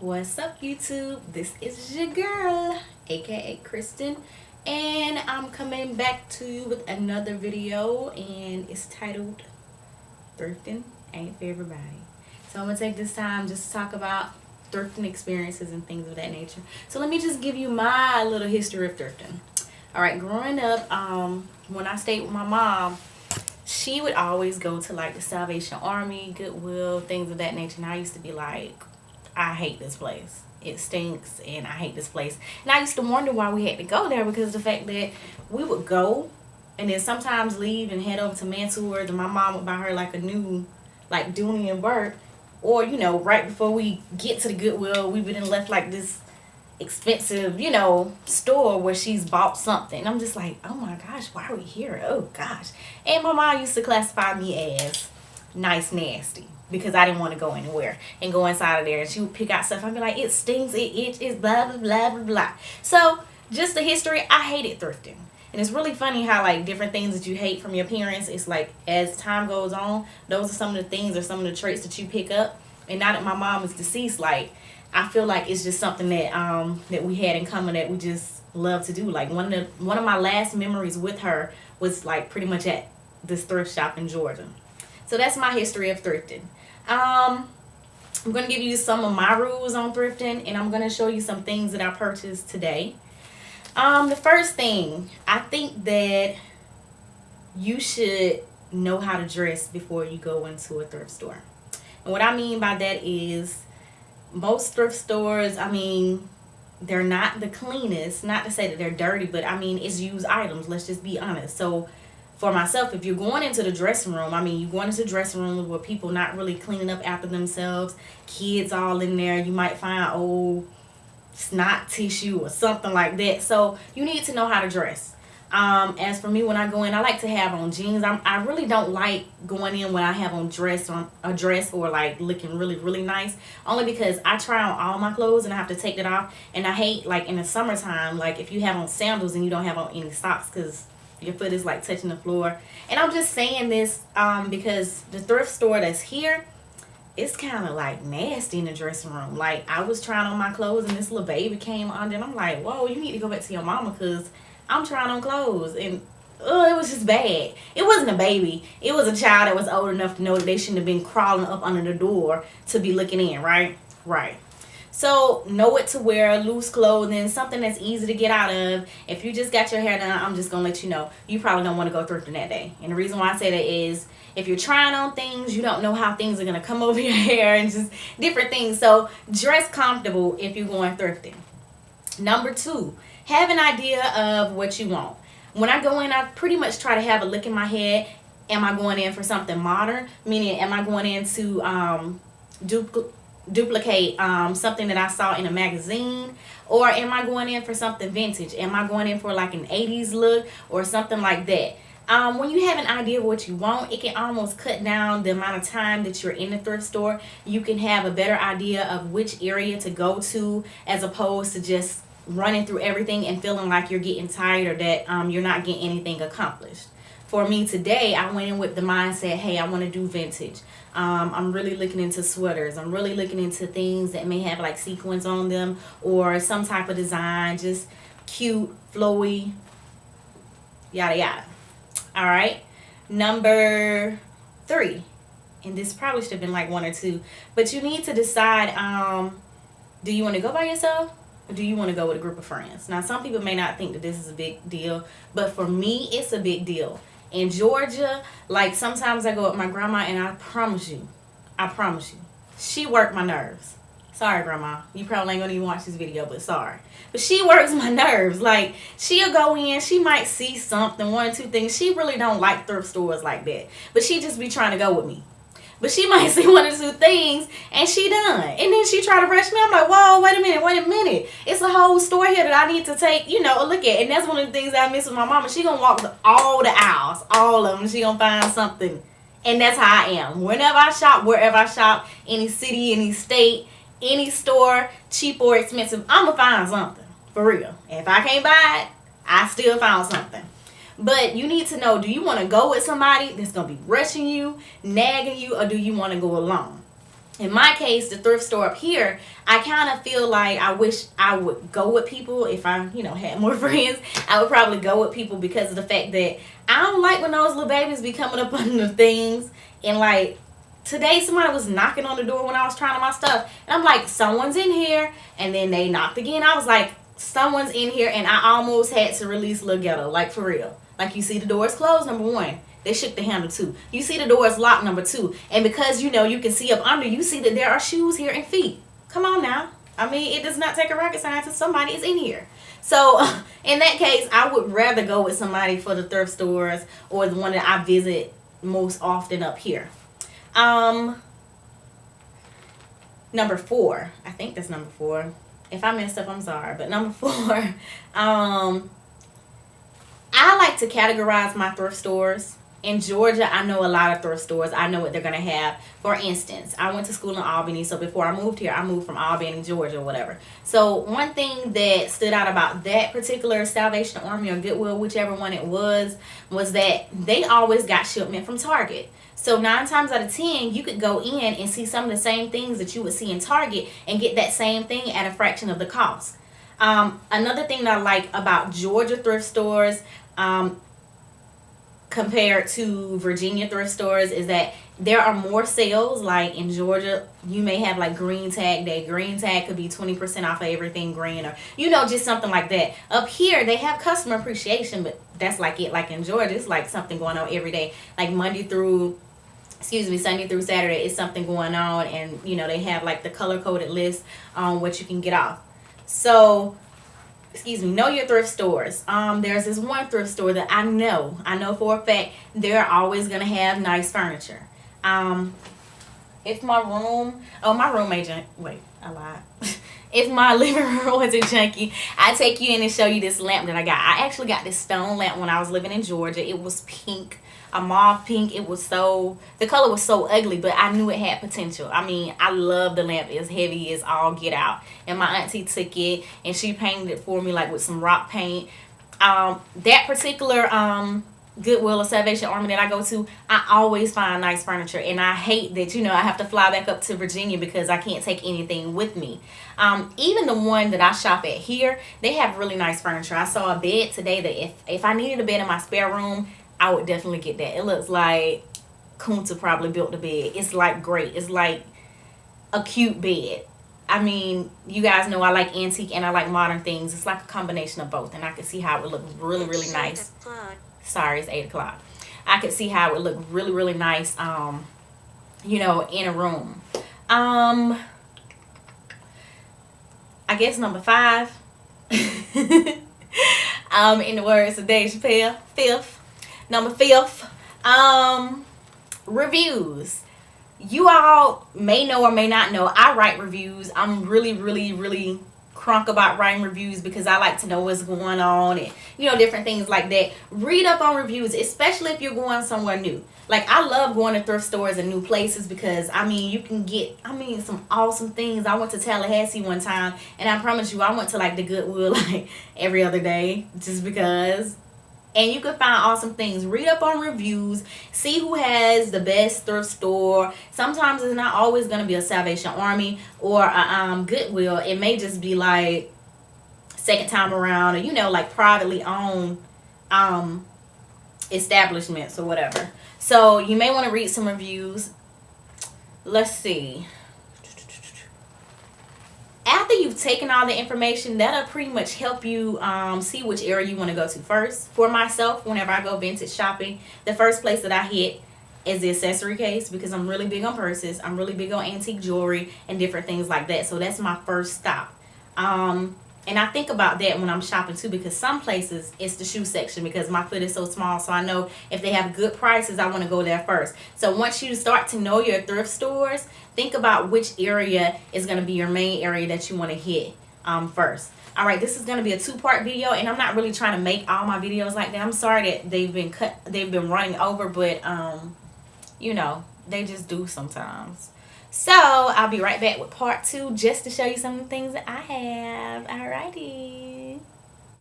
What's up, YouTube? This is your girl, aka Kristen, and I'm coming back to you with another video, and it's titled Thrifting Ain't for Everybody. So I'm gonna take this time just to talk about thrifting experiences and things of that nature. So let me just give you my little history of thrifting. Alright, growing up, when I stayed with my mom, she would always go to like the Salvation Army, Goodwill, things of that nature, and I used to be like, I hate this place. It stinks and I hate this place. And I used to wonder why we had to go there, because the fact that we would go and then sometimes leave and head over to Mantours, and my mom would buy her like a new like Dooney and Burke, or you know, right before we get to the Goodwill, we would have left like this expensive, you know, store where she's bought something. And I'm just like, oh my gosh, why are we here? Oh gosh. And my mom used to classify me as nice nasty, because I didn't want to go anywhere and go inside of there. And she would pick out stuff. I'd be like, it stings, it itches, blah, blah, blah, blah, blah. So, just the history, I hated thrifting. And it's really funny how, like, different things that you hate from your parents, it's like, as time goes on, those are some of the things or some of the traits that you pick up. And now that my mom is deceased, like, I feel like it's just something that that we had in common that we just love to do. Like, one of my last memories with her was, like, pretty much at this thrift shop in Georgia. So that's my history of thrifting. I'm going to give you some of my rules on thrifting, and I'm going to show you some things that I purchased today. The first thing, I think that you should know how to dress before you go into a thrift store. And what I mean by that is, most thrift stores, I mean, they're not the cleanest. Not to say that they're dirty, but I mean, it's used items. Let's just be honest. So for myself, if you're going into the dressing room, I mean, you're going into dressing rooms where people not really cleaning up after themselves, kids all in there, you might find old snot tissue or something like that. So you need to know how to dress. As for me, when I go in, I like to have on jeans. I really don't like going in when I have on a dress or like looking really, really nice, only because I try on all my clothes and I have to take it off. And I hate, like, in the summertime, like if you have on sandals and you don't have on any socks, because your foot is like touching the floor. And I'm just saying this because the thrift store that's here, it's kind of like nasty in the dressing room. Like, I was trying on my clothes and this little baby came under, and I'm like, whoa, you need to go back to your mama, because I'm trying on clothes. And it was just bad. It wasn't a baby. It was a child that was old enough to know that they shouldn't have been crawling up under the door to be looking in, right? Right. So know what to wear, loose clothing, something that's easy to get out of. If you just got your hair done, I'm just going to let you know, you probably don't want to go thrifting that day. And the reason why I say that is, if you're trying on things, you don't know how things are going to come over your hair and just different things. So dress comfortable if you're going thrifting. Number 2, have an idea of what you want. When I go in, I pretty much try to have a look in my head. Am I going in for something modern? Meaning, am I going in to duplicate something that I saw in a magazine, or am I going in for something vintage? Am I going in for like an 80s look or something like that? When you have an idea of what you want, it can almost cut down the amount of time that you're in the thrift store. You can have a better idea of which area to go to, as opposed to just running through everything and feeling like you're getting tired, or that you're not getting anything accomplished. For me today, I went in with the mindset, hey, I want to do vintage. I'm really looking into sweaters. I'm really looking into things that may have like sequins on them, or some type of design, just cute, flowy, yada yada. All right. Number 3, and this probably should have been like 1 or 2, but you need to decide, do you want to go by yourself, or do you want to go with a group of friends? Now, some people may not think that this is a big deal, but for me, it's a big deal. In Georgia, like, sometimes I go with my grandma, and I promise you, she worked my nerves. Sorry, Grandma. You probably ain't gonna even watch this video, but sorry. But she works my nerves. Like, she'll go in, she might see something, 1 or 2 things. She really don't like thrift stores like that, but she just be trying to go with me. But she might see 1 or 2 things, and she done. And then she try to rush me. I'm like, whoa, wait a minute. It's a whole store here that I need to take, you know, a look at. And that's one of the things that I miss with my mama. She gonna walk all the aisles, all of them. She gonna find something. And that's how I am. Whenever I shop, wherever I shop, any city, any state, any store, cheap or expensive, I'm gonna find something. For real. If I can't buy it, I still found something. But you need to know, do you want to go with somebody that's going to be rushing you, nagging you, or do you want to go alone? in my case, the thrift store up here, I kind of feel like I wish I would go with people. If I, had more friends, I would probably go with people because of the fact that I don't like when those little babies be coming up under things. And like today, somebody was knocking on the door when I was trying on my stuff, and I'm like, someone's in here. And then they knocked again. I was like, someone's in here, and I almost had to release Lil Ghetto, like for real. Like, you see the doors closed, number one. They shook the handle, too. You see the doors locked, number two. And because, you can see up under, you see that there are shoes here and feet. Come on now. I mean, it does not take a rocket scientist. Somebody is in here. So, in that case, I would rather go with somebody for the thrift stores or the one that I visit most often up here. Number 4. I think that's number 4. If I messed up, I'm sorry. But number 4, I like to categorize my thrift stores. In Georgia, I know a lot of thrift stores. I know what they're going to have. For instance, I went to school in Albany. So before I moved here, I moved from Albany, Georgia, or whatever. So one thing that stood out about that particular Salvation Army or Goodwill, whichever one it was that they always got shipment from Target. So 9 times out of 10, you could go in and see some of the same things that you would see in Target and get that same thing at a fraction of the cost. Another thing that I like about Georgia thrift stores compared to Virginia thrift stores is that there are more sales. Like in Georgia, you may have like Green Tag Day. Green Tag could be 20% off of everything green, or just something like that. Up here, they have customer appreciation, but that's like it. Like in Georgia, it's like something going on every day. Like Sunday through Saturday is something going on, and they have like the color-coded list on what you can get off. So know your thrift stores. There's this one thrift store that I know for a fact they're always gonna have nice furniture. If my room ain't wait, I lied. If my living room wasn't junky, I take you in and show you this lamp that I got. I actually got this stone lamp when I was living in Georgia. It was pink, a mauve pink. The color was so ugly, but I knew it had potential. I mean, I love the lamp. It's heavy as all get out. And my auntie took it and she painted it for me like with some rock paint. That particular Goodwill or Salvation Army that I go to, I always find nice furniture, and I hate that I have to fly back up to Virginia because I can't take anything with me. Even the one that I shop at here, they have really nice furniture. I saw a bed today that if I needed a bed in my spare room, I would definitely get that. It looks like Kunta probably built the bed. It's like great. It's like a cute bed. I mean, you guys know I like antique and I like modern things. It's like a combination of both, and I can see how it would look really, really nice. Sorry, it's 8 o'clock. I could see how it would look really, really nice, in a room. I guess number 5, in the words of Dave Chappelle, 5th. Number 5th, reviews. You all may know or may not know, I write reviews. I'm really, really, really crunk about writing reviews because I like to know what's going on and different things like that. Read up on reviews, especially if you're going somewhere new. Like, I love going to thrift stores and new places because you can get some awesome things. I went to Tallahassee one time, and I promise you I went to like the Goodwill like every other day just because. And you can find awesome things. Read up on reviews. See who has the best thrift store. Sometimes it's not always going to be a Salvation Army or a Goodwill. It may just be like second time around, or like privately owned establishments or whatever. So you may want to read some reviews. Let's see. After you've taken all the information, that'll pretty much help you see which area you want to go to first. For myself, whenever I go vintage shopping, the first place that I hit is the accessory case because I'm really big on purses. I'm really big on antique jewelry and different things like that. So that's my first stop. And I think about that when I'm shopping too, because some places it's the shoe section because my foot is so small. So I know if they have good prices, I want to go there first. So once you start to know your thrift stores, think about which area is going to be your main area that you want to hit first. All right, this is going to be a 2-part video, and I'm not really trying to make all my videos like that. I'm sorry that they've been running over, but they just do sometimes. So I'll be right back with part 2 just to show you some of the things that I have. Alrighty.